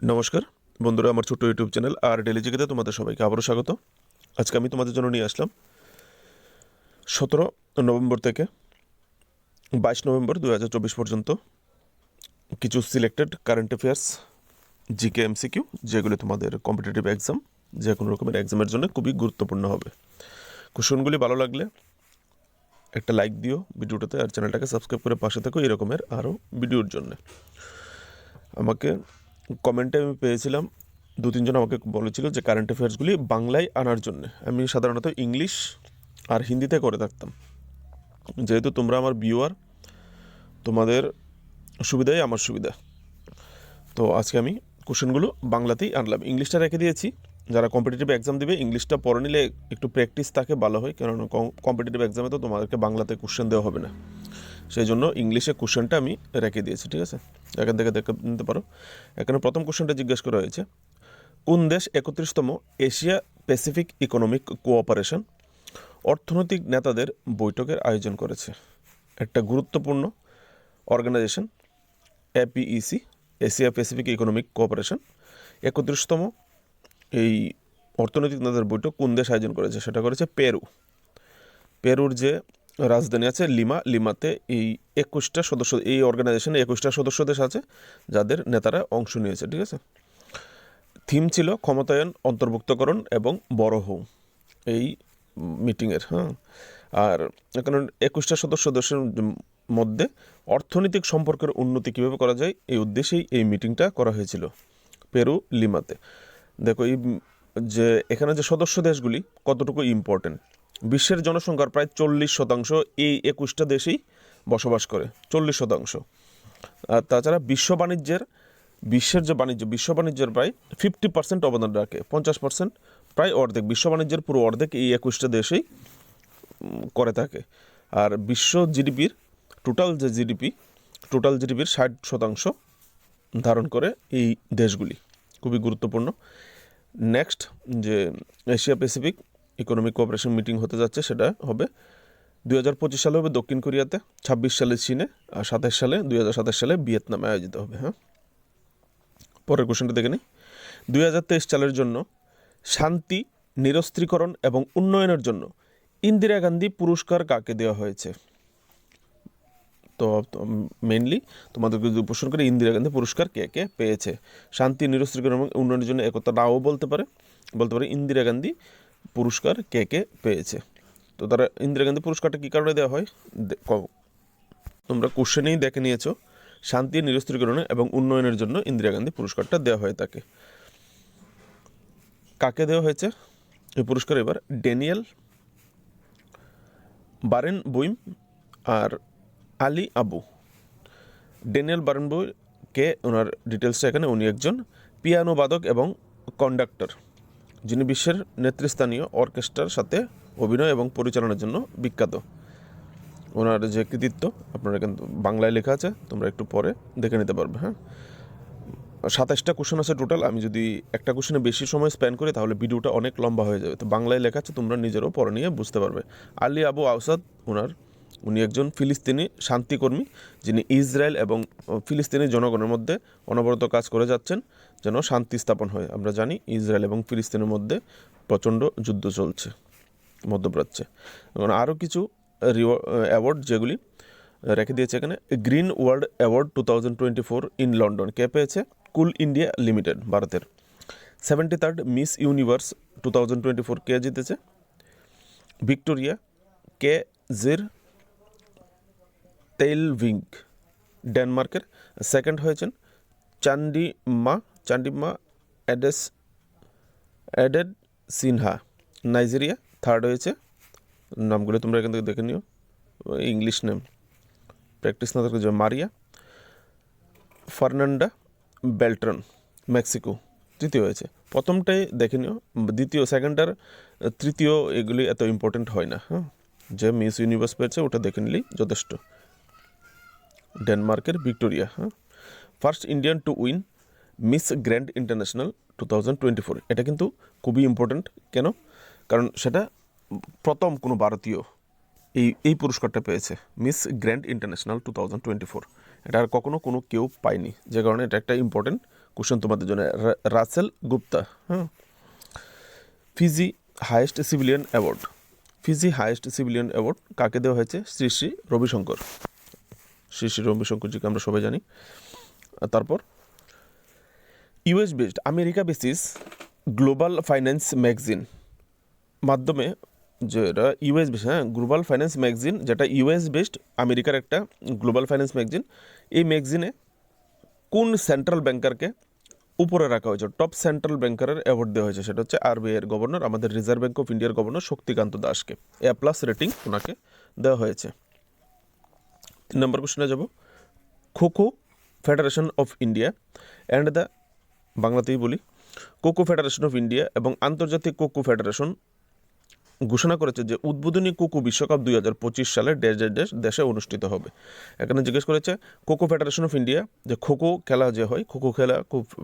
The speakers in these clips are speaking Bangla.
নমস্কার বন্ধুরা, আমার ছোট্ট ইউটিউব চ্যানেল আর ডেলি জিকেতে তোমাদের সবাইকে আবারও স্বাগত। আজকে আমি তোমাদের জন্য নিয়ে আসলাম 17 নভেম্বর থেকে 22 নভেম্বর 2024 পর্যন্ত কিছু selected current affairs GK MCQ, যেগুলি তোমাদের কম্পিটিটিভ এক্সাম, যে কোনো রকমের এক্সামের জন্য খুবই গুরুত্বপূর্ণ হবে। কোশ্চেনগুলি ভালো লাগলে একটা লাইক দিও ভিডিওটাতে, আর চ্যানেলটাকে সাবস্ক্রাইব করে পাশে থাকো এরকমের আরও ভিডিওর জন্য। আমাকে কমেন্টে আমি পেয়েছিলাম, দু তিনজন আমাকে বলেছিল যে কারেন্ট অ্যাফেয়ার্সগুলি বাংলায় আনার জন্য। আমি সাধারণত ইংলিশ আর হিন্দিতে করে থাকতাম। যেহেতু তোমরা আমার ভিউয়ার, তোমাদের সুবিধাই আমার সুবিধা, তো আজকে আমি কোশ্চেনগুলো বাংলাতেই আনলাম। ইংলিশটা রেখে দিয়েছি, যারা কম্পিটিটিভ এক্সাম দেবে ইংলিশটা পড়ে নিলে একটু প্র্যাকটিস থাকে ভালো হয়, কারণ কম্পিটিটিভ এক্সামে তো তোমাদেরকে বাংলাতে কোশ্চেন দেওয়া হবে না, সেই জন্য ইংলিশে কোশ্চেনটা আমি রেখে দিয়েছি। ঠিক আছে, এখান থেকে দেখে নিতে পারো। এখানে প্রথম কোশ্চেনটা জিজ্ঞেস করা হয়েছে, কোন দেশ 31তম এশিয়া প্যাসিফিক ইকোনমিক কোঅপারেশন অর্থনৈতিক নেতাদের বৈঠকের আয়োজন করেছে? একটা গুরুত্বপূর্ণ organisation APEC, Asia Pacific economic cooperation 31তম এই অর্থনৈতিক নেতাদের বৈঠক কোন দেশ আয়োজন করেছে? সেটা করেছে পেরু। পেরুর যে রাজধানী আছে লিমাতে এই 21টা সদস্য, এই অর্গানাইজেশনে 21টা সদস্য দেশ আছে যাদের নেতারা অংশ নিয়েছে। ঠিক আছে, থিম ছিল ক্ষমতায়ন, অন্তর্ভুক্তকরণ এবং বড় হও এই মিটিংয়ের। আর এখানে 21টা সদস্য দেশের মধ্যে অর্থনৈতিক সম্পর্কের উন্নতি কীভাবে করা যায় এই উদ্দেশ্যেই এই মিটিংটা করা হয়েছিল পেরু লিমাতে। দেখো এই যে এখানে যে সদস্য দেশগুলি কতটুকু ইম্পর্টেন্ট। বিশ্বের জনসংখ্যার প্রায় 40% এই 21টা দেশেই বসবাস করে, 40%। আর তাছাড়া বিশ্বের যে বিশ্ব বাণিজ্যের প্রায় 50% অবদান রাখে, 50%, প্রায় অর্ধেক বিশ্ব বাণিজ্যের পুরো অর্ধেক এই 21টা দেশেই করে থাকে। আর বিশ্ব জিডিপির টোটাল জিডিপির 60% ধারণ করে এই দেশগুলি, খুবই গুরুত্বপূর্ণ। নেক্সট যে Asia Pacific economic cooperation meeting হতে যাচ্ছে, সেটা হবে 2025 সালে হবে দক্ষিণ কোরিয়াতে, 26 সালে চীনে, আর 2027 সালে ভিয়েতনামে আয়োজিত হবে। পরের কোশ্চেনটা দেখে নিই। 2023 সালের জন্য শান্তি, নিরস্ত্রীকরণ এবং উন্নয়নের জন্য ইন্দিরা গান্ধী পুরস্কার কাকে দেওয়া হয়েছে? তো মেইনলি তোমাদেরকে যদি প্রশ্ন করে ইন্দিরা গান্ধী পুরস্কার কে কে পেয়েছে, শান্তি, নিরস্ত্রীকরণ এবং উন্নয়নের জন্য একতা নাও বলতে পারে ইন্দিরা গান্ধী পুরস্কার কে কে পেয়েছে। তো তারা ইন্দিরা গান্ধী পুরস্কারটা কী কারণে দেওয়া হয় তোমরা কোশ্চেনেই দেখে নিয়েছো, শান্তি, নিরস্ত্রীকরণ এবং উন্নয়নের জন্য ইন্দিরা গান্ধী পুরস্কারটা দেওয়া হয় তাকে। কাকে দেওয়া হয়েছে এই পুরস্কার এবার? ড্যানিয়েল বারেনবুইম আর আলী আবু। ড্যানিয়েল বারেনবুইমকে, ওনার ডিটেলসটা এখানে, উনি একজন পিয়ানো বাদক এবং কন্ডাক্টর, যিনি বিশ্বের নেতৃস্থানীয় অর্কেস্ট্রার সাথে অভিনয় এবং পরিচালনার জন্য বিখ্যাত। ওনার যে কৃতিত্ব আপনারা কিন্তু বাংলায় লেখা আছে, তোমরা একটু পরে দেখে নিতে পারবে। 27টা কোশ্চেন আছে টোটাল। আমি যদি একটা কোশ্চেনে বেশি সময় স্পেন্ড করি তাহলে ভিডিওটা অনেক লম্বা হয়ে যাবে, তো বাংলায় লেখা আছে, তোমরা নিজেরও পরে নিয়ে বুঝতে পারবে। আলী আবু আওসাদ উনি একজন ফিলিস্তিনি শান্তিকর্মী, যিনি ইসরায়েল এবং ফিলিস্তিনি জনগণের মধ্যে অনবরত কাজ করে যাচ্ছেন যেন শান্তি স্থাপন হয়। আমরা জানি ইসরায়েল এবং ফিলিস্তিনের মধ্যে প্রচণ্ড যুদ্ধ চলছে মধ্যপ্রাচ্যে। এবং আরও কিছু অ্যাওয়ার্ড যেগুলি রেখে দিয়েছে এখানে। Green world award 2024 in London কে পেয়েছে? কুল ইন্ডিয়া লিমিটেড, ভারতের। 73rd মিস ইউনিভার্স 2024 কে জিতেছে? ভিক্টোরিয়া কে জির তেইলভিং, ডেনমার্কের। সেকেন্ড হয়েছেন চান্ডিমা অ্যাডেড সিনহা, নাইজেরিয়া। থার্ড হয়েছে, নামগুলো তোমরা এখান থেকে দেখে নিও, ইংলিশ নেম প্র্যাকটিস না থাকলে, মারিয়া ফার্নান্ডা বেলট্রন, মেক্সিকো। তৃতীয় হয়েছে, প্রথমটাই দেখে নিও, সেকেন্ড আর তৃতীয় এগুলি এত ইম্পর্টেন্ট হয় না। যে মিস ইউনিভার্স পেয়েছে ওটা দেখে নিলেই যথেষ্ট। ডেনমার্কের Victoria. First Indian to win miss grand international 2024, এটা কিন্তু খুবই ইম্পর্টেন্ট। কেন? কারণ সেটা প্রথম কোনো ভারতীয় এই পুরস্কারটা পেয়েছে, মিস গ্র্যান্ড ইন্টারন্যাশনাল 2024। এটা আর কখনো কেউ পায়নি, যে কারণে এটা একটা ইম্পর্টেন্ট কোশ্চেন তোমাদের জন্য, রাসেল গুপ্তা। হ্যাঁ, Fiji highest civilian award, Fiji highest civilian award কাকে দেওয়া হয়েছে? শ্রী শ্রী রবিশঙ্কর, শ্রী শ্রী রবিশঙ্করজিকে আমরা সবাই জানি। তারপর US based, America basis global finance magazine মাধ্যমে, যেটা ইউএস বেসড, হ্যাঁ, গ্লোবাল ফাইন্যান্স ম্যাগাজিন যেটা ইউএস বেসড আমেরিকার একটা গ্লোবাল ফাইন্যান্স ম্যাগাজিন, এই ম্যাগাজিনে কোন সেন্ট্রাল ব্যাংকারকে উপরে রাখা হয়েছে, টপ সেন্ট্রাল ব্যাংকারের অ্যাওয়ার্ড দেওয়া হয়েছে? সেটা হচ্ছে আরবিআই এর গভর্নর, আমাদের রিজার্ভ ব্যাঙ্ক অফ ইন্ডিয়ার গভর্নর শক্তিকান্ত দাসকে A+ রেটিং ওনাকে দেওয়া হয়েছে। 3 নম্বর কোশ্চেনে যাব। Kho kho federation of India and the, বাংলাতেই বলি, কোকো ফেডারেশন অফ ইন্ডিয়া এবং আন্তর্জাতিক কোকো ফেডারেশন ঘোষণা করেছে যে উদ্বোধনী কোকো বিশ্বকাপ 2025 সালে দেশে অনুষ্ঠিত হবে। এখানে জিজ্ঞেস করেছে কোকো ফেডারেশন অফ ইন্ডিয়া, যে খোখো খেলা যে হয়, খোখো খেলা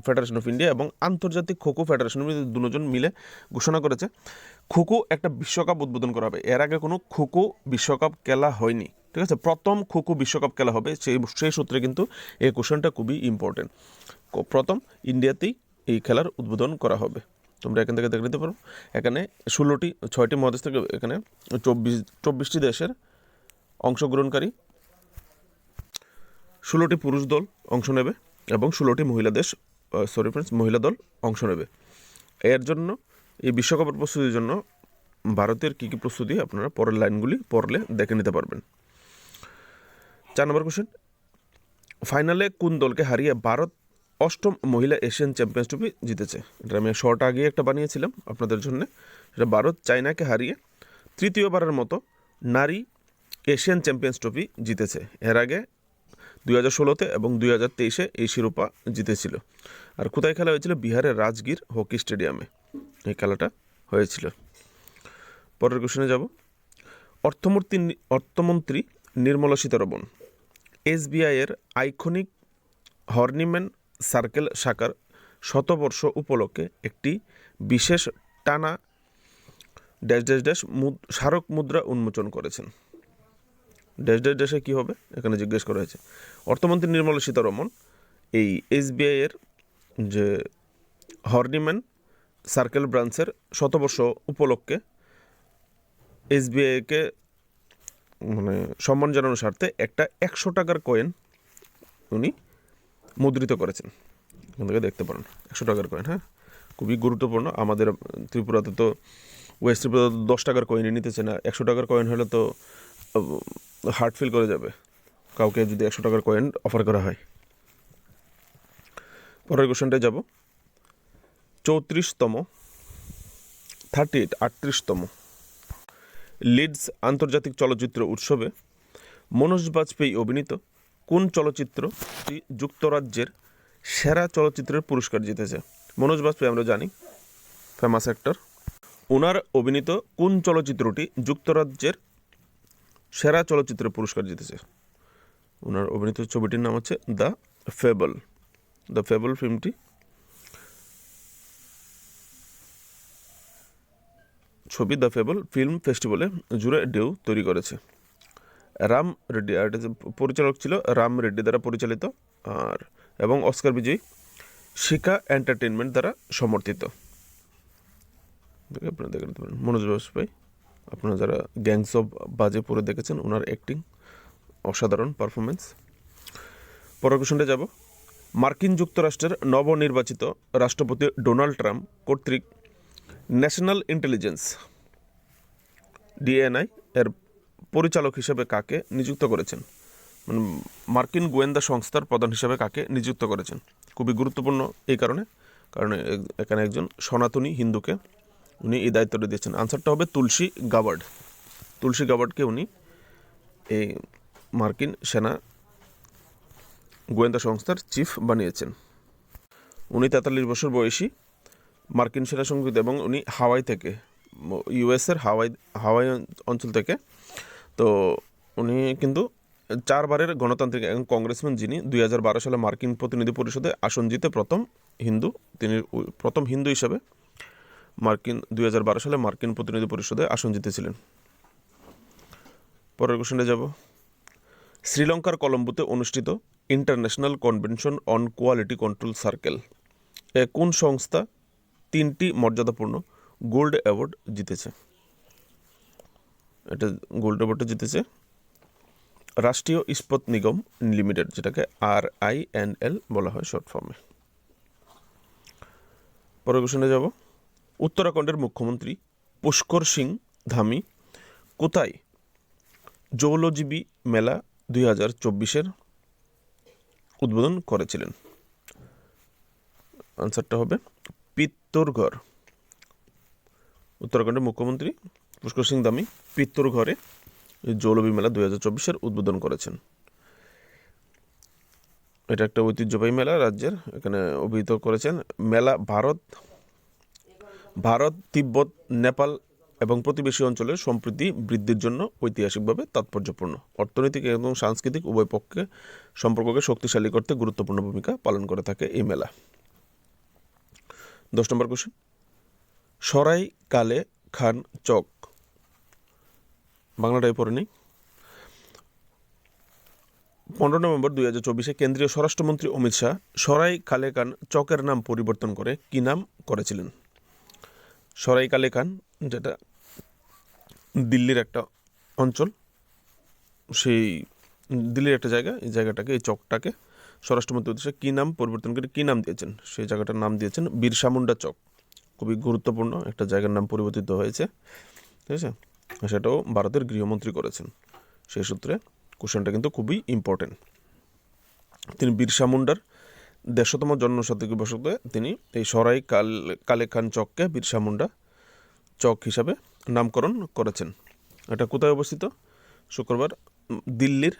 ফেডারেশন অফ ইন্ডিয়া এবং আন্তর্জাতিক খোখো ফেডারেশন দুজন মিলে ঘোষণা করেছে খোখো একটা বিশ্বকাপ উদ্বোধন করা হবে। এর আগে কোনো খোখো বিশ্বকাপ খেলা হয়নি, ঠিক আছে, প্রথম খোখো বিশ্বকাপ খেলা হবে। সেই সূত্রে কিন্তু এই কোশ্চেনটা খুবই ইম্পর্টেন্ট। প্রথম ইন্ডিয়াতেই এই খেলার উদ্বোধন করা হবে। তোমরা এখান থেকে দেখে নিতে পারো। এখানে 6টি মহাদেশ থেকে এখানে 24টি দেশের অংশগ্রহণকারী, 16টি পুরুষ দল অংশ নেবে এবং 16টি মহিলা দল অংশ নেবে। এর জন্য এই বিশ্বকাপের প্রস্তুতির জন্য ভারতের কী কী প্রস্তুতি আপনারা পরের লাইনগুলি পড়লে দেখে নিতে পারবেন। 4 নম্বর কোশ্চেন, ফাইনালে কোন দলকে হারিয়ে ভারত 8ম মহিলা এশিয়ান চ্যাম্পিয়ন্স ট্রফি জিতেছে? এটা আমি শর্ট আগে একটা বানিয়েছিলাম আপনাদের জন্য। সেটা ভারত চায়নাকে হারিয়ে তৃতীয়বারের মতো নারী এশিয়ান চ্যাম্পিয়ন্স ট্রফি জিতেছে। এর আগে 2016-তে এবং 2023-এ এই শিরোপা জিতেছিল। আর কোথায় খেলা হয়েছিল? বিহারের রাজগীর হকি স্টেডিয়ামে এই খেলাটা হয়েছিল। পরের কোশ্চেনে যাব। অর্থমন্ত্রী নির্মলা সীতারমণ এসবিআইয়ের আইকনিক হর্নিম্যান সার্কেল শাখার 100 বর্ষ উপলক্ষে একটি বিশেষ টানা স্মারক মুদ্রা উন্মোচন করেছেন। ড্যাশে কী হবে এখানে জিজ্ঞেস করা হয়েছে। অর্থমন্ত্রী নির্মলা সীতারমণ এই এসবিআইয়ের যে হর্নিম্যান সার্কেল ব্রাঞ্চের 100 বর্ষ উপলক্ষে এসবিআইকে মানে সম্মান জানানোর স্বার্থে একটা 100 টাকার কয়েন উনি মুদ্রিত করেছেন। এখান থেকে দেখতে পারেন 100 টাকার কয়েন, হ্যাঁ, খুবই গুরুত্বপূর্ণ। আমাদের ত্রিপুরাতে তো ওয়েস্ট ত্রিপুরাতে 10 টাকার কয়েনই নিতেছে না। 100 টাকার কয়েন হলে তো হার্ট ফিল করে যাবে কাউকে যদি 100 টাকার কয়েন অফার করা হয়। পরের কোশ্চেনটায় যাব। 38তম লিডস আন্তর্জাতিক চলচ্চিত্র উৎসবে মনোজ বাজপেয়ী অভিনীত কোন চলচ্চিত্রটি যুক্তরাজ্যের সেরা চলচ্চিত্রের পুরস্কার জিতেছে? মনোজ বাজপেয়ী আমরা জানি ফেমাস অ্যাক্টর, ওনার অভিনীত কোন চলচ্চিত্রটি যুক্তরাজ্যের সেরা চলচ্চিত্রের পুরস্কার জিতেছে? ওনার অভিনীত ছবিটির নাম হচ্ছে দ্য ফেবল ফিল্মটি দ্য ফেবল ফিল্ম ফেস্টিভ্যালে জুড়ে ঢেউ তৈরি করেছে। রাম রেড্ডি, আর পরিচালক ছিল রাম রেড্ডি দ্বারা পরিচালিত, আর এবং অস্কার বিজয়ী শিকা এন্টারটেনমেন্ট দ্বারা সমর্থিত। আপনারা দেখে নিতে পারেন মনোজ বাজপেয়ী। আপনারা যারা গ্যাংস অফ বাজেপুরে দেখেছেন, ওনার অ্যাক্টিং অসাধারণ পারফরমেন্স। পরের কোশ্চেনটা যাব। মার্কিন যুক্তরাষ্ট্রের নবনির্বাচিত রাষ্ট্রপতি ডোনাল্ড ট্রাম্প কর্তৃক ন্যাশনাল ইন্টেলিজেন্স DNI এর পরিচালক হিসেবে কাকে নিযুক্ত করেছেন? মানে মার্কিন গোয়েন্দা সংস্থার প্রধান হিসেবে কাকে নিযুক্ত করেছেন? খুবই গুরুত্বপূর্ণ এই কারণে এখানে একজন সনাতনী হিন্দুকে উনি এই দায়িত্বটা দিয়েছেন। আনসারটা হবে তুলসী গাবার্ডকে উনি এই মার্কিন সেনা গোয়েন্দা সংস্থার চিফ বানিয়েছেন। উনি 43 বছর বয়সী, মার্কিন সেনা সংগীত, এবং উনি হাওয়াই থেকে, ইউএসের হাওয়াই অঞ্চল থেকে। তো উনি কিন্তু 4 বারের গণতান্ত্রিক এবং কংগ্রেসম্যান, যিনি 2012 সালে মার্কিন প্রতিনিধি পরিষদে আসন জিতে তিনি প্রথম হিন্দু হিসাবে 2012 সালে মার্কিন প্রতিনিধি পরিষদে আসন জিতেছিলেন। পরের কোশ্চেনে যাব। শ্রীলঙ্কার কলম্বোতে অনুষ্ঠিত international convention on quality control circle কোন সংস্থা 3টি মর্যাদাপূর্ণ গোল্ড অ্যাওয়ার্ড জিতেছে? এটা গোল্ড অ্যাওয়ার্ডটা জিতেছে রাষ্ট্রীয় ইস্পাত নিগম লিমিটেড, যেটাকে RINL বলা হয় শর্ট ফর্মে। পরের কোশ্চেনে যাব। উত্তরাখণ্ডের মুখ্যমন্ত্রী পুষ্কর সিং ধামি কোথায় জৌলজীবী মেলা 2024 উদ্বোধন করেছিলেন? আনসারটা হবে পিত্তরগড়। উত্তরাখণ্ডের মুখ্যমন্ত্রী পুষ্কর সিং ধামি পিত্তরগড়ে জৌলজীবী মেলা 2024 উদ্বোধন করেছেন। এটা একটা ঐতিহ্যবাহী মেলা রাজ্যের, এখানে অভিহিত করেছেন। মেলা ভারত, তিব্বত, নেপাল এবং প্রতিবেশী অঞ্চলের সম্প্রীতি বৃদ্ধির জন্য ঐতিহাসিকভাবে তাৎপর্যপূর্ণ, অর্থনৈতিক এবং সাংস্কৃতিক উভয় পক্ষে সম্পর্ককে শক্তিশালী করতে গুরুত্বপূর্ণ ভূমিকা পালন করে থাকে এই মেলা। 10 নম্বর কোশ্চেন। সরাই কালে খান চক, বাংলাটাই পড়ে নেই। 15 নভেম্বর 2024 কেন্দ্রীয় স্বরাষ্ট্রমন্ত্রী অমিত শাহ সরাই কালে খান চকের নাম পরিবর্তন করে কি নাম করেছিলেন? সরাই কালে খান, যেটা দিল্লির একটা অঞ্চল, সেই দিল্লির একটা জায়গা, এই জায়গাটাকে, এই চকটাকে স্বরাষ্ট্রমন্ত্রী উদ্দেশ্যে কী নাম পরিবর্তন করে কী নাম দিয়েছেন? সেই জায়গাটার নাম দিয়েছেন বিরসা মুন্ডা চক। খুবই গুরুত্বপূর্ণ একটা জায়গার নাম পরিবর্তিত হয়েছে, ঠিক আছে? সেটাও ভারতের গৃহমন্ত্রী করেছেন। সেই সূত্রে কোশ্চেনটা কিন্তু খুবই ইম্পর্টেন্ট। তিনি বিরসা মুন্ডার 150তম জন্মশতাব্দী বর্ষে তিনি এই সরাই কালে খান চককে বিরসা মুন্ডা চক হিসাবে নামকরণ করেছেন। এটা কোথায় অবস্থিত? শুক্রবার দিল্লির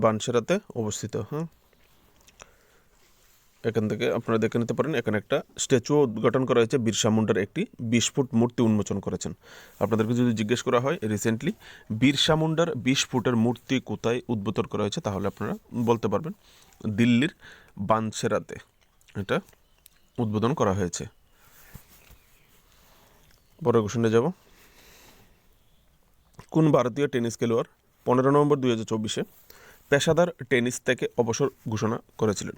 বানসেরাতে অবস্থিত। হ্যাঁ, এখান থেকে আপনারা দেখে নিতে পারেন। এখানে একটা স্ট্যাচুও উদ্ঘাটন করা হয়েছে, বিরসা মুন্ডার একটি 20 ফুট মূর্তি উন্মোচন করেছেন। আপনাদেরকে যদি জিজ্ঞেস করা হয় রিসেন্টলি বিরসা মুন্ডার 20 ফুটের মূর্তি কোথায় উদ্বোধন করা হয়েছে, তাহলে আপনারা বলতে পারবেন দিল্লির বানসেরাতে এটা উদ্বোধন করা হয়েছে। পরের কোশ্চেনে যাব। কোন ভারতীয় টেনিস খেলোয়াড় 15 নভেম্বর 2024 পেশাদার টেনিস থেকে অবসর ঘোষণা করেছিলেন?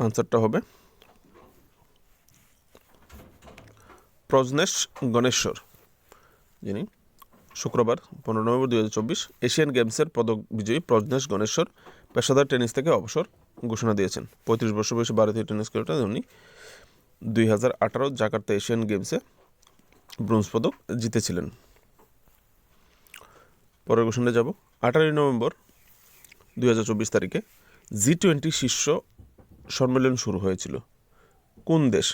আনসারটা হবে প্রজনেশ গণেশ্বর, যিনি শুক্রবার 15 নভেম্বর 2024 এশিয়ান গেমসের পদক বিজয়ী প্রজনেশ গণেশ্বর পেশাদার টেনিস থেকে অবসর ঘোষণা দিয়েছেন। 35 বছর বয়সী ভারতীয় টেনিস খেলোয়াড়, উনি 2018 জাকার্তা এশিয়ান গেমসে ব্রোঞ্জ পদক জিতেছিলেন। পরের কোশ্চেনে যাব। 18 নভেম্বর 2024 তারিখে G20 শীর্ষ সম্মেলন শুরু হয়েছিল। কোন দেশ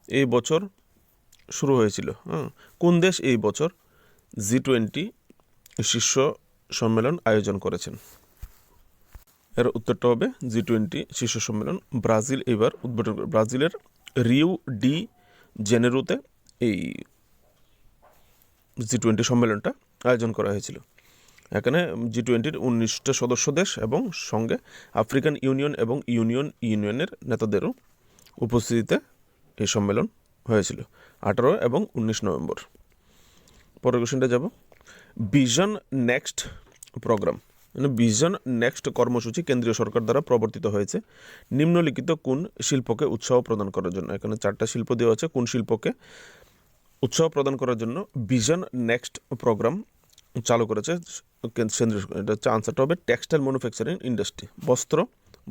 এই বছর শুরু হয়েছিল? কোন দেশ এই বছর G20 শীর্ষ সম্মেলন আয়োজন করেছেন? এর উত্তরটা হবে G20 শীর্ষ সম্মেলন ব্রাজিল এবার উদ্বোধন করে। ব্রাজিলের রিও ডি জেনেরোতে এই G20 সম্মেলনটা আয়োজন করা হয়েছিল। এখানে G20-র 19টা সদস্য দেশ এবং সঙ্গে আফ্রিকান ইউনিয়ন এবং ইউনিয়নের নেতাদেরও উপস্থিতিতে এই সম্মেলন হয়েছিল 18 এবং 19 নভেম্বর। পরের কোশ্চেনটা যাব। ভিশন নেক্সট প্রোগ্রাম, মানে ভিশন নেক্সট কর্মসূচি কেন্দ্রীয় সরকার দ্বারা প্রবর্তিত হয়েছে নিম্নলিখিত কোন শিল্পকে উৎসাহ প্রদান করার জন্য? এখানে 4টা শিল্প দেওয়া আছে। কোন শিল্পকে উৎসাহ প্রদান করার জন্য ভিশন নেক্সট প্রোগ্রাম চালু করেছে কেন্দ্রীয় সরকার? এটা হচ্ছে আনসারটা হবে টেক্সটাইল ম্যানুফ্যাকচারিং ইন্ডাস্ট্রি,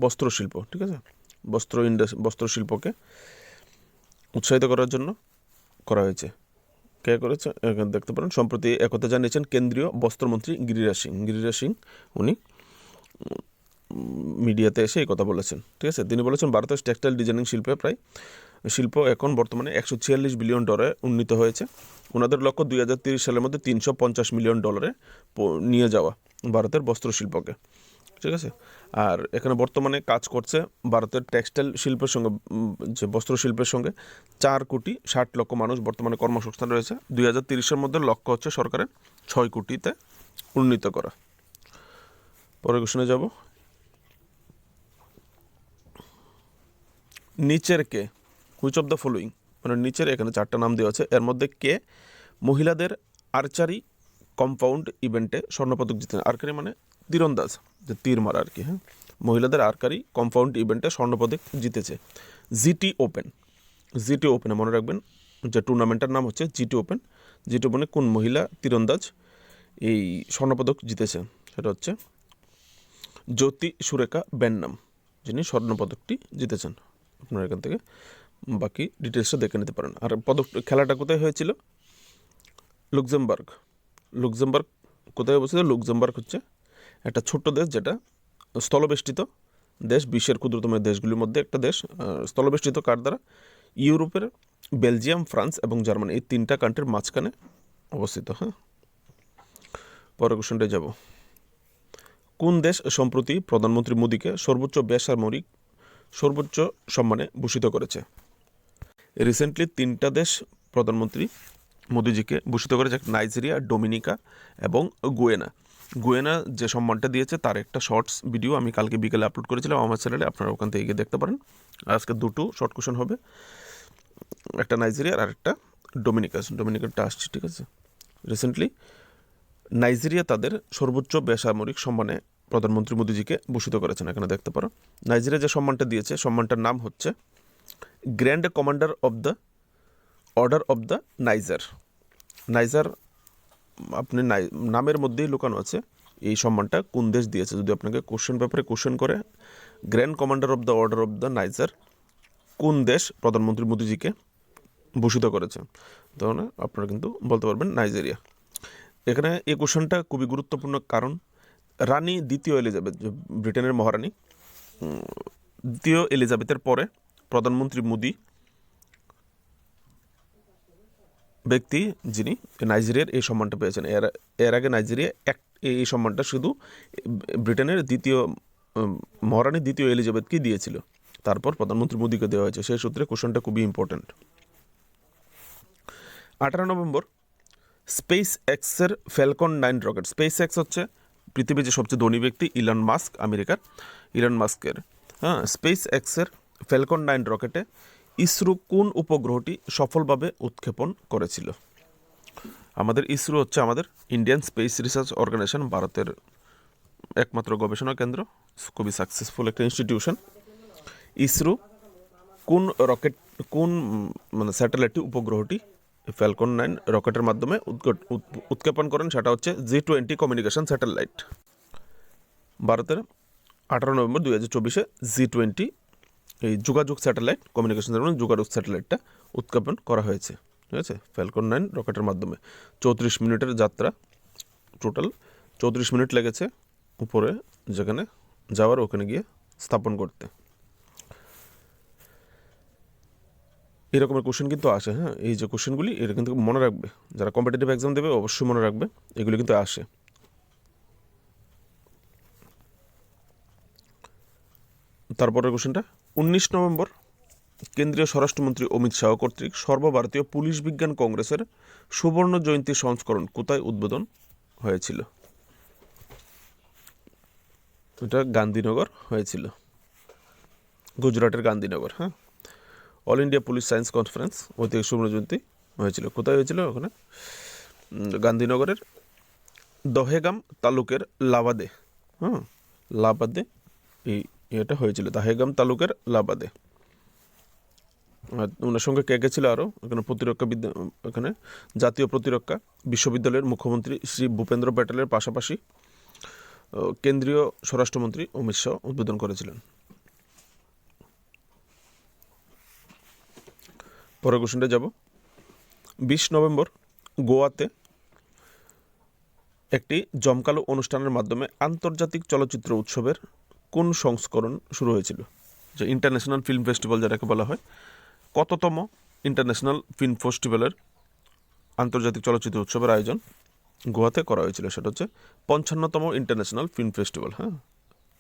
বস্ত্র শিল্প, ঠিক আছে? বস্ত্র শিল্পকে উৎসাহিত করার জন্য করা হয়েছে। কে করেছে এখানে দেখতে পারেন। সম্প্রতি একথা জানিয়েছেন কেন্দ্রীয় বস্ত্রমন্ত্রী গিরিরাজ সিং। উনি মিডিয়াতে এসে এই কথা বলেছেন, ঠিক আছে? তিনি বলেছেন ভারতের টেক্সটাইল ডিজাইনিং শিল্প এখন বর্তমানে $146 বিলিয়ন উন্নীত হয়েছে। ওনাদের লক্ষ্য 2030 সালের মধ্যে $350 মিলিয়ন নিয়ে যাওয়া ভারতের বস্ত্রশিল্পকে, ঠিক আছে? আর এখানে বর্তমানে কাজ করছে ভারতের টেক্সটাইল শিল্পের সঙ্গে, যে বস্ত্রশিল্পের সঙ্গে 4,60,00,000 মানুষ বর্তমানে কর্মসংস্থান রয়েছে। 2030-এর মধ্যে লক্ষ্য হচ্ছে সরকারের 6 কোটিতে উন্নীত করা। পরের কোশ্চেনে যাব। নিচের কে, হুইচ অফ দ্য ফলোয়িং, মানে নিচের এখানে 4টা নাম দেওয়া আছে, এর মধ্যে কে মহিলাদের আর্চারি কম্পাউন্ড ইভেন্টে স্বর্ণপদক জিতেন? আর্চারি মানে তীরন্দাজ, যে তীর মারা আর কি, হ্যাঁ, মহিলাদের আর্কারি কম্পাউন্ড ইভেন্টে স্বর্ণপদক জিতেছে। জিটি ওপেনে মনে রাখবেন যে টুর্নামেন্টের নাম হচ্ছে জিটি ওপেনে কোন মহিলা তীরন্দাজ এই স্বর্ণপদক জিতেছে? সেটা হচ্ছে জ্যোতি সুরেখা বেন্নাম, যিনি স্বর্ণপদকটি জিতেছেন। আপনারা এখান থেকে বাকি ডিটেলসটা দেখে নিতে পারেন। আর খেলাটা কোথায় হয়েছিল? লুক্সেমবার্গ কোথায় অবস্থিত? লুক্সেমবার্গ হচ্ছে একটা ছোট্ট দেশ, যেটা স্থলবেষ্টিত দেশ, বিশ্বের ক্ষুদ্রতম দেশগুলির মধ্যে একটা দেশ। স্থলবেষ্টিত কার দ্বারা? ইউরোপের বেলজিয়াম, ফ্রান্স এবং জার্মানি, এই 3টা কান্ট্রির মাঝখানে অবস্থিত। হ্যাঁ, পরের কোশ্চেনটায় যাব। কোন দেশ সম্প্রতি প্রধানমন্ত্রী মোদীকে সর্বোচ্চ সম্মানে ভূষিত করেছে? রিসেন্টলি 3টা দেশ প্রধানমন্ত্রী মোদিজিকে ভূষিত করেছে, নাইজেরিয়া, ডোমিনিকা এবং গুয়েনা যে সম্মানটা দিয়েছে তার একটা শর্টস ভিডিও আমি কালকে বিকেলে আপলোড করেছিলাম আমার চ্যানেলে, আপনারা ওখান থেকে গিয়ে দেখতে পারেন। আজকে দুটো শর্ট কোশ্চেন হবে, একটা নাইজেরিয়ার আর একটা ডোমিনিকারটা আসছে, ঠিক আছে। রিসেন্টলি নাইজেরিয়া তাদের সর্বোচ্চ বেসামরিক সম্মানে প্রধানমন্ত্রী মোদিজিকে ভূষিত করেছেন, এখানে দেখতে পারো। নাইজেরিয়া যে সম্মানটা দিয়েছে, সম্মানটার নাম হচ্ছে grand commander of the order of the Niger. আপনি নামের মধ্যেই লুকানো আছে এই সম্মানটা কোন দেশ দিয়েছে। যদি আপনাকে কোশ্চেন পেপারে কোশ্চেন করে grand commander of the order of the Niger কোন দেশ প্রধানমন্ত্রী মোদিজিকে ভূষিত করেছে, তখন আপনারা কিন্তু বলতে পারবেন নাইজেরিয়া। এখানে এই কোশ্চেনটা খুবই গুরুত্বপূর্ণ, কারণ রানী দ্বিতীয় এলিজাবেথ, ব্রিটেনের মহারানী দ্বিতীয় এলিজাবেথের পরে প্রধানমন্ত্রী মোদি ব্যক্তি যিনি নাইজেরিয়ার এই সম্মানটা পেয়েছেন। এর আগে নাইজেরিয়া এই সম্মানটা শুধু ব্রিটেনের মহারানী দ্বিতীয় এলিজাবেথকে দিয়েছিল, তারপর প্রধানমন্ত্রী মোদীকে দেওয়া হয়েছে। সেই সূত্রে কোশ্চেনটা খুবই ইম্পর্টেন্ট। 18 নভেম্বর স্পেস এক্সের ফ্যালকন 9 রকেট, স্পেস এক্স হচ্ছে পৃথিবীর যে সবচেয়ে ধনী ব্যক্তি ইলন মাস্কের, হ্যাঁ, স্পেস এক্সের ফ্যালকন 9 রকেটে ইসরো কোন উপগ্রহটি সফলভাবে উৎক্ষেপণ করেছিল? আমাদের ইসরো হচ্ছে আমাদের ইন্ডিয়ান স্পেস রিসার্চ অর্গানাইজেশন, ভারতের একমাত্র গবেষণা কেন্দ্র, খুবই সাকসেসফুল একটা ইনস্টিটিউশন। ইসরো কোন স্যাটেলাইটটি উপগ্রহটি ফ্যালকন 9 রকেটের মাধ্যমে উৎক্ষেপণ করেন? সেটা হচ্ছে G20 কমিউনিকেশন স্যাটেলাইট। ভারতের 18 নভেম্বর 2024 G20 এই যোগাযোগ স্যাটেলাইটটা উৎক্ষেপণ করা হয়েছে, ঠিক আছে, ফ্যালকন 9 রকেটের মাধ্যমে। 34 মিনিটের যাত্রা, টোটাল 34 মিনিট লেগেছে উপরে যেখানে যাওয়ার, ওখানে গিয়ে স্থাপন করতে। এরকমের কোশ্চেন কিন্তু আসে, হ্যাঁ, এই যে কোশ্চেনগুলি এটা কিন্তু মনে রাখবে, যারা কম্পিটিটিভ এক্সাম দেবে অবশ্যই মনে রাখবে, এগুলি কিন্তু আসে। তারপরের কোশ্চেনটা 19 নভেম্বর কেন্দ্রীয় স্বরাষ্ট্রমন্ত্রী অমিত শাহ কর্তৃক সর্বভারতীয় পুলিশ বিজ্ঞান কংগ্রেসের সুবর্ণ জয়ন্তী সংস্করণ কোথায় উদ্বোধন হয়েছিল? এটা গান্ধীনগর হয়েছিল, গুজরাটের গান্ধীনগর। হ্যাঁ, all India police science conference ঐতিহাসিক সুবর্ণ জয়ন্তী হয়েছিল, কোথায় হয়েছিল? ওখানে গান্ধীনগরের দহেগাম তালুকের লাবাদে, হ্যাঁ, লাবাদে এটা হয়েছিল, দহেগাম তালুকের লাবাদে। ওনার সঙ্গে কে কে ছিল আরও? এখানে জাতীয় প্রতিরক্ষা বিশ্ববিদ্যালয়ের মুখ্যমন্ত্রী শ্রী ভূপেন্দ্র প্যাটেলের পাশাপাশি কেন্দ্রীয় স্বরাষ্ট্রমন্ত্রী অমিত শাহ উদ্বোধন করেছিলেন। পরের কোশ্চেনটা যাব। 20 নভেম্বর গোয়াতে একটি জমকালো অনুষ্ঠানের মাধ্যমে আন্তর্জাতিক চলচ্চিত্র উৎসবের কোন সংস্করণ শুরু হয়েছিল? যে ইন্টারন্যাশনাল ফিল্ম ফেস্টিভ্যাল যেটাকে বলা হয়, কততম ইন্টারন্যাশনাল ফিল্ম ফেস্টিভ্যালের আন্তর্জাতিক চলচ্চিত্র উৎসবের আয়োজন গোয়াতে করা হয়েছিল? সেটা হচ্ছে 55তম ইন্টারন্যাশনাল ফিল্ম ফেস্টিভ্যাল। হ্যাঁ,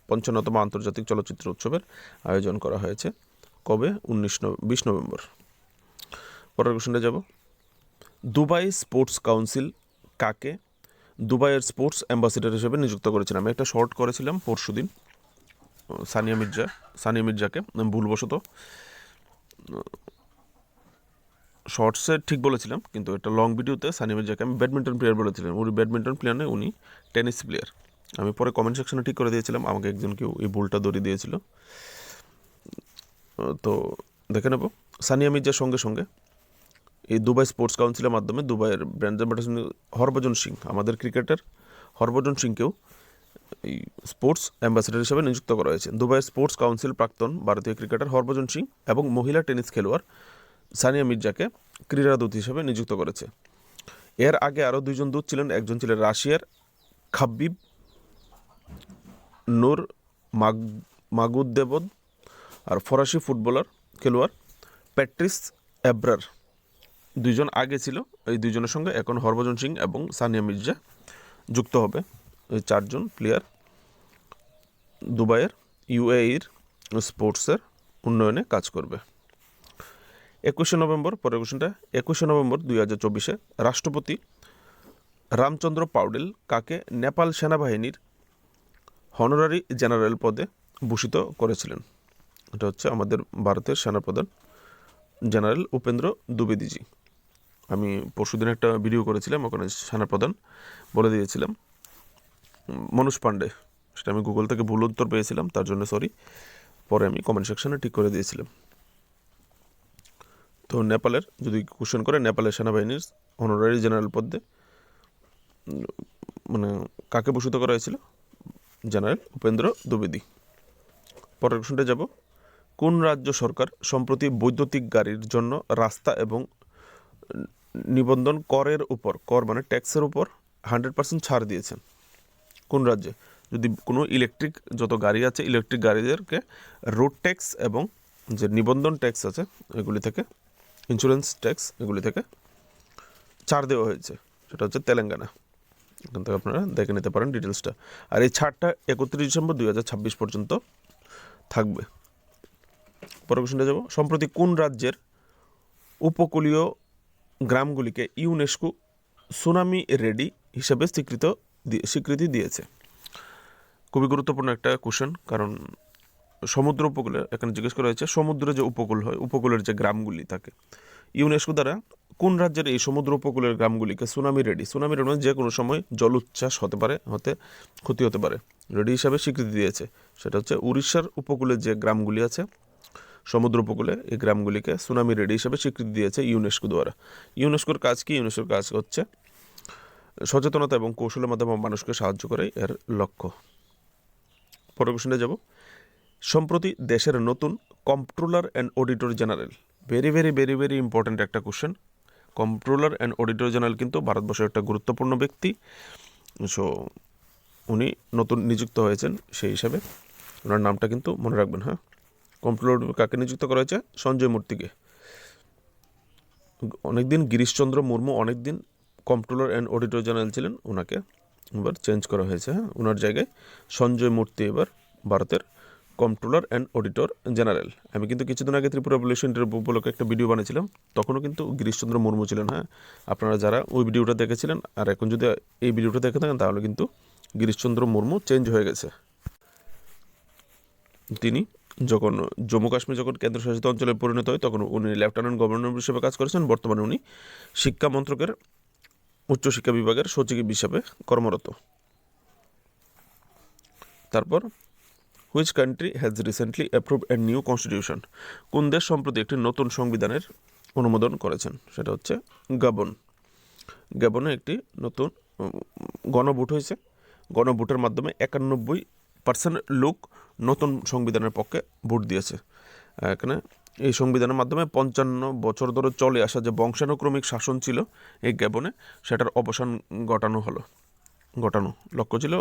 55তম আন্তর্জাতিক চলচ্চিত্র উৎসবের আয়োজন করা হয়েছে কবে? 20 নভেম্বর। পরের কোশ্চেনটা যাব। দুবাই স্পোর্টস কাউন্সিল কাকে দুবাইয়ের স্পোর্টস অ্যাম্বাসেডর হিসেবে নিযুক্ত করেছিলাম? আমি একটা শর্ট করেছিলাম পরশুদিন, সানিয়া মির্জাকে ভুলবশত শর্টসে ঠিক বলেছিলাম, কিন্তু একটা লং ভিডিওতে সানিয়া মির্জাকে আমি ব্যাডমিন্টন প্লেয়ার বলেছিলাম। উনি ব্যাডমিন্টন প্লেয়ার নয়, উনি টেনিস প্লেয়ার। আমি পরে কমেন্ট সেকশনে ঠিক করে দিয়েছিলাম, আমাকে একজন কেউ এই ভুলটা ধরিয়ে দিয়েছিল। তো দেখে নেব। সানিয়া মির্জার সঙ্গে সঙ্গে এই দুবাই স্পোর্টস কাউন্সিলের মাধ্যমে দুবাইয়ের ব্র্যান্ড অ্যাম্বাসেডর হরভজন সিং, আমাদের ক্রিকেটার হরভজন সিংকেও এই স্পোর্টস অ্যাম্বাসেডর হিসেবে নিযুক্ত করা হয়েছে। দুবাইয়ের স্পোর্টস কাউন্সিল প্রাক্তন ভারতীয় ক্রিকেটার হরভজন সিং এবং মহিলা টেনিস খেলোয়াড় সানিয়া মির্জাকে ক্রীড়াদূত হিসেবে নিযুক্ত করেছে। এর আগে আরও দুইজন দূত ছিলেন। একজন ছিলেন রাশিয়ার খাবিব নূর মাগুদেবদ আর ফরাসি ফুটবলার খেলোয়াড় প্যাট্রিস এব্রার। দুইজন আগে ছিল, এই দুইজনের সঙ্গে এখন হরভজন সিং এবং সানিয়া মির্জা যুক্ত হবে। এই চারজন প্লেয়ার দুবাইয়ের ইউএইর স্পোর্টসের উন্নয়নে কাজ করবে। 21শে নভেম্বর, পরের কোশ্চেনটা, 21শে নভেম্বর 2024 রাষ্ট্রপতি রামচন্দ্র পাউডেল কাকে নেপাল সেনাবাহিনীর হনোরারি জেনারেল পদে ভূষিত করেছিলেন? এটা হচ্ছে আমাদের ভারতের সেনাপ্রধান জেনারেল উপেন্দ্র দ্বিবেদীজি। আমি পরশুদিন একটা ভিডিও করেছিলাম, ওখানে সেনাপ্রধান বলে দিয়েছিলাম মনোজ পাণ্ডে, সেটা আমি গুগল থেকে ভুল উত্তর পেয়েছিলাম, তার জন্য সরি। পরে আমি কমেন্ট সেকশনে ঠিক করে দিয়েছিলাম। তো নেপালের যদি কোশ্চেন করে, নেপালের সেনাবাহিনীর অনারারি জেনারেল পদে মানে কাকে ভূষিত করা হয়েছিল? জেনারেল উপেন্দ্র দ্বিবেদী। পরের কোশ্চেনটা যাব। কোন রাজ্য সরকার সম্প্রতি বৈদ্যুতিক গাড়ির জন্য রাস্তা এবং নিবন্ধন করের উপর, কর মানে ট্যাক্সের উপর 100% ছাড় দিয়েছেন? কোন রাজ্যে? যদি কোনো ইলেকট্রিক যত গাড়ি আছে, ইলেকট্রিক গাড়িদেরকে রোড ট্যাক্স এবং যে নিবন্ধন ট্যাক্স আছে এগুলি থেকে, ইন্স্যুরেন্স ট্যাক্স এগুলি থেকে ছাড় দেওয়া হয়েছে। সেটা হচ্ছে তেলেঙ্গানা। এখান থেকে আপনারা দেখে নিতে পারেন ডিটেলসটা। আর এই ছাড়টা 31 ডিসেম্বর 2026 পর্যন্ত থাকবে। পরের কোশ্চেনটা যাব। সম্প্রতি কোন রাজ্যের উপকূলীয় গ্রামগুলিকে ইউনেস্কো সুনামি রেডি হিসেবে স্বীকৃতি দিয়েছে? খুবই গুরুত্বপূর্ণ একটা কোশ্চেন, কারণ সমুদ্র উপকূলে এখানে জিজ্ঞেস করা হয়েছে সমুদ্রে যে উপকূল হয়, উপকূলের যে গ্রামগুলি থাকে, ইউনেস্কো দ্বারা কোন রাজ্যের এই সমুদ্র উপকূলের গ্রামগুলিকে সুনামি রেডি মানে যে কোনো সময় জল উচ্ছ্বাস ক্ষতি হতে পারে, রেডি হিসাবে স্বীকৃতি দিয়েছে? সেটা হচ্ছে উড়িষ্যার উপকূলে যে গ্রামগুলি আছে সমুদ্র উপকূলে, এই গ্রামগুলিকে সুনামি রেডি হিসাবে স্বীকৃতি দিয়েছে ইউনেস্কো দ্বারা। ইউনেস্কোর কাজ কি? ইউনেস্কোর কাজ হচ্ছে সচেতনতা এবং কৌশলের মাধ্যমে মানুষকে সাহায্য করে এর লক্ষ্য। পরের কোশ্চেনে যাব। সম্প্রতি দেশের নতুন comptroller and auditor general, very very very very important একটা question. Comptroller and auditor general কিন্তু ভারতবর্ষের একটা গুরুত্বপূর্ণ ব্যক্তি। সো উনি নতুন নিযুক্ত হয়েছেন, সেই হিসাবে ওনার নামটা কিন্তু মনে রাখবেন। হ্যাঁ, কম্পট্রোলার কাকে নিযুক্ত করা হয়েছে? সঞ্জয় মূর্তিকে। অনেকদিন গিরিশচন্দ্র মুর্মু অনেকদিন কম্পট্রোলার অ্যান্ড অডিটর জেনারেল ছিলেন, ওনাকে এবার চেঞ্জ করা হয়েছে। হ্যাঁ, ওনার জায়গায় সঞ্জয় মূর্তি এবার ভারতের কম্পট্রোলার অ্যান্ড অডিটর জেনারেল। আমি কিন্তু কিছুদিন আগে ত্রিপুরা পলিউশন উপলক্ষে একটা ভিডিও বানিয়েছিলাম, তখনও কিন্তু গিরিশচন্দ্র মুর্মু ছিলেন। হ্যাঁ, আপনারা যারা ওই ভিডিওটা দেখেছিলেন আর এখন যদি এই ভিডিওটা দেখে থাকেন, তাহলে কিন্তু গিরিশচন্দ্র মুর্মু চেঞ্জ হয়ে গেছে। তিনি যখন জম্মু কাশ্মীর যখন কেন্দ্রশাসিত অঞ্চলে পরিণত হয়, তখন উনি লেফটেন্যান্ট গভর্নর হিসেবে কাজ করেছেন। বর্তমানে উনি শিক্ষা মন্ত্রকের উচ্চশিক্ষা বিভাগের সচিব হিসাবে কর্মরত। তারপর, which country has recently approve a new constitution? কোন দেশ সম্প্রতি একটি নতুন সংবিধানের অনুমোদন করেছেন? সেটা হচ্ছে গাবন। গাবনে একটি নতুন গণভোট হয়েছে। গণভোটের মাধ্যমে 91% লোক নতুন সংবিধানের পক্ষে ভোট দিয়েছে। এখানে এই সংবিধানের মাধ্যমে 55 বছর ধরে চলে আসা যে বংশানুক্রমিক শাসন ছিল এই গ্যাবনে, সেটার অবসান লক্ষ্য ছিল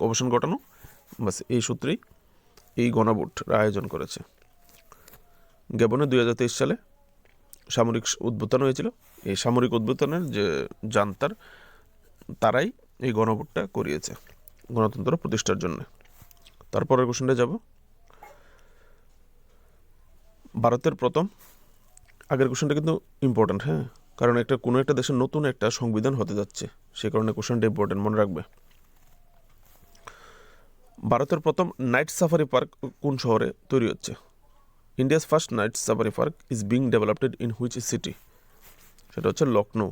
অবসান ঘটানো। বাস এই সূত্রেই এই গণভোট আয়োজন করেছে। গ্যাবনে 2023 সালে সামরিক উদ্বোধন হয়েছিল। এই সামরিক উদ্বোধনের যে জান্তার, তারাই এই গণভোটটা করিয়েছে গণতন্ত্র প্রতিষ্ঠার জন্য। তারপরের কোশ্চেনটা যাব। ভারতের প্রথম, আগের কোশ্চেনটা কিন্তু ইম্পর্ট্যান্ট, হ্যাঁ, কারণ কোনো একটা দেশের নতুন একটা সংবিধান হতে যাচ্ছে, সে কারণে কোশ্চেনটা ইম্পর্ট্যান্ট, মনে রাখবে। ভারতের প্রথম নাইট সাফারি পার্ক কোন শহরে তৈরি হচ্ছে? India's first night safari park is being developed in which city? সেটা হচ্ছে লখনৌ।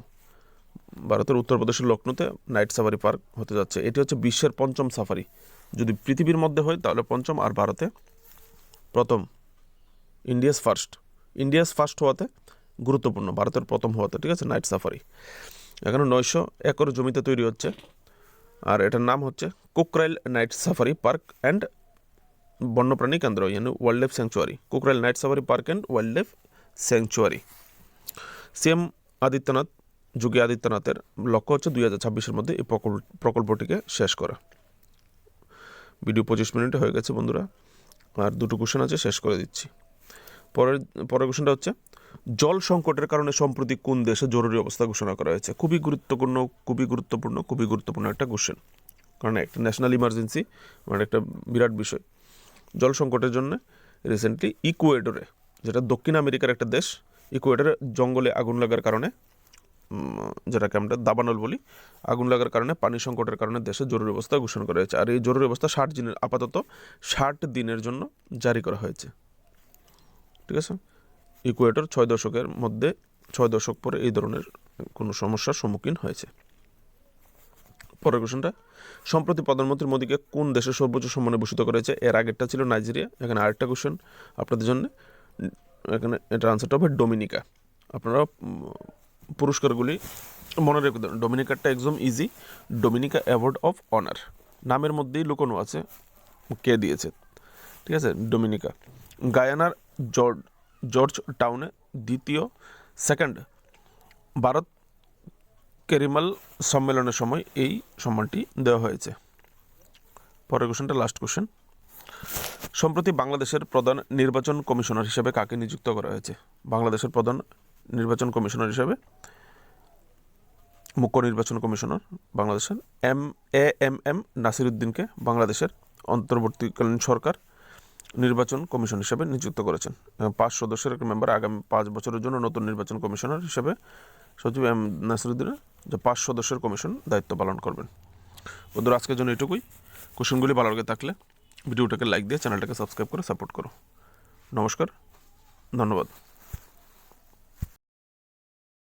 ভারতের উত্তরপ্রদেশের লখনৌতে নাইট সাফারি পার্ক হতে যাচ্ছে। এটি হচ্ছে বিশ্বের 5ম সাফারি, যদি পৃথিবীর মধ্যে হয় তাহলে 5ম, আর ভারতে প্রথম। ইন্ডিয়াস ফার্স্ট হওয়াতে গুরুত্বপূর্ণ, ভারতের প্রথম হওয়াতে, ঠিক আছে, নাইট সাফারি। এখানে 900 একর জমিতে তৈরি হচ্ছে, আর এটার নাম হচ্ছে Kukrail night safari park and বন্যপ্রাণী কেন্দ্র, ইয়ানি wild life sanctuary. Kukrail night safari park and wild life sanctuary. CM Yogi আদিত্যনাথের লক্ষ্য হচ্ছে 2026-এর মধ্যে এই প্রকল্পটিকে শেষ করা। ভিডিও 25 মিনিটে হয়ে গেছে বন্ধুরা, আর 2টো কোশ্চেন আছে, শেষ করে দিচ্ছি। পরের কোশ্চেনটা হচ্ছে, জল সংকটের কারণে সম্প্রতি কোন দেশে জরুরি অবস্থা ঘোষণা করা হয়েছে? খুবই গুরুত্বপূর্ণ একটা কোশ্চেন, কারণ একটা ন্যাশনাল ইমার্জেন্সি, মানে একটা বিরাট বিষয়। জল সংকটের জন্য রিসেন্টলি ইকুয়েডরে, যেটা দক্ষিণ আমেরিকার একটা দেশ, ইকুয়েডরে জঙ্গলে আগুন লাগার কারণে, যেটাকে আমরা দাবানল বলি, আগুন লাগার কারণে, পানি সংকটের কারণে দেশে জরুরি অবস্থা ঘোষণা করা হয়েছে। আর এই জরুরি অবস্থা আপাতত 60 দিনের জন্য জারি করা হয়েছে, ঠিক আছে। ইকুয়েডর 6 দশক পরে এই ধরনের কোনো সমস্যার সম্মুখীন হয়েছে। পরের কোশ্চেনটা, সম্প্রতি প্রধানমন্ত্রী মোদীকে কোন দেশের সর্বোচ্চ সম্মানে ভূষিত করা হয়েছে? এর আগেরটা ছিল নাইজেরিয়া, এখানে আরেকটা কোশ্চেন আপনাদের জন্য। এখানে এটার আনসারটা হবে ডোমিনিকা। আপনারা পুরস্কারগুলি মনে রেখে দেন। ডোমিনিকারটা একদম easy, Dominica award of honour, নামের মধ্যেই লুকোনো আছে কে দিয়েছে, ঠিক আছে, ডোমিনিকা। গায়ানার জর্জ টাউনে সেকেন্ড ভারত ক্যারিমাল সম্মেলনের সময় এই সম্মানটি দেওয়া হয়েছে। পরের কোশ্চেনটা লাস্ট কোশ্চেন, সম্প্রতি বাংলাদেশের প্রধান নির্বাচন কমিশনার হিসেবে কাকে নিযুক্ত করা হয়েছে? বাংলাদেশের প্রধান নির্বাচন কমিশনার হিসেবে মুখ্য নির্বাচন কমিশনার বাংলাদেশের এএমএম নাসিরউদ্দিনকে বাংলাদেশের অন্তর্বর্তীকালীন সরকার নির্বাচন কমিশন হিসেবে নিযুক্ত করেছেন। 5 সদস্যের একটা মেম্বার আগামী 5 বছরের জন্য নতুন নির্বাচন কমিশনার হিসেবে সচিব এম নাসিরউদ্দিনের যে 5 সদস্যের কমিশন দায়িত্ব পালন করবেন। বন্ধুরা, আজকের জন্য এটুকুই। কোশ্চেনগুলি ভালো লাগে থাকলে ভিডিওটাকে লাইক দিয়ে চ্যানেলটাকে সাবস্ক্রাইব করে সাপোর্ট করো। নমস্কার, ধন্যবাদ।